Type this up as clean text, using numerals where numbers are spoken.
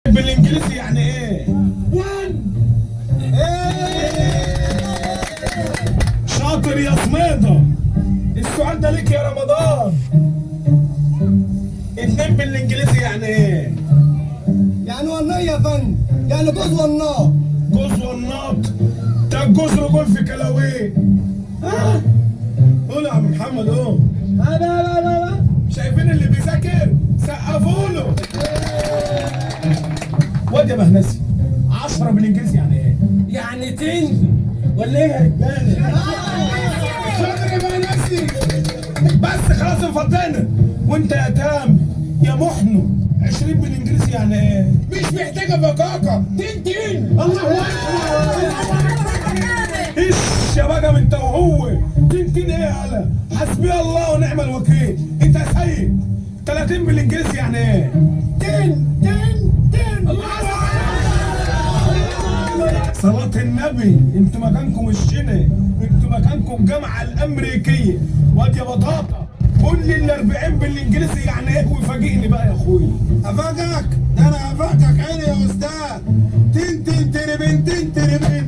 بالانجليزي يعني ايه؟ وان. شاطر يا صميدة. السؤال ده ليك يا رمضان. اتنين بالانجليزي يعني ايه؟ يعني والله يا فندم، يعني جوز والنار. جوز والناط. ده الجوز رجول في كلاويه. ها؟ قول يا عم محمد قول. لا. شايفين اللي بيذاكر؟ سقفوا له. واد يا مهنسي 10 بالانجليزي يعني ايه؟ يعني تنزل ولا ايه يا رجاله؟ شاطر يا مهنسي. بس خلاص انفضينا. وانت يا تام يا محنو 20 بالانجليزي يعني ايه؟ مش محتاجه بكاكا، تنتين. الله اكبر. ايش يا بقى انت وهو تنتين ايه يالا؟ حسبي الله ونعم الوكيل. انت يا سيد 30 بالانجليزي يعني ايه؟ تن. صلاة النبي. انتوا مكانكم الشنة، انتوا مكانكم الجامعة الأمريكية. واد يا بطاطا قول لي ال 40 بالانجليزي يعني ايه وفاجئني بقى يا اخويا. افاجئك؟ ده انا افاجئك عيني يا استاذ. تن تربن.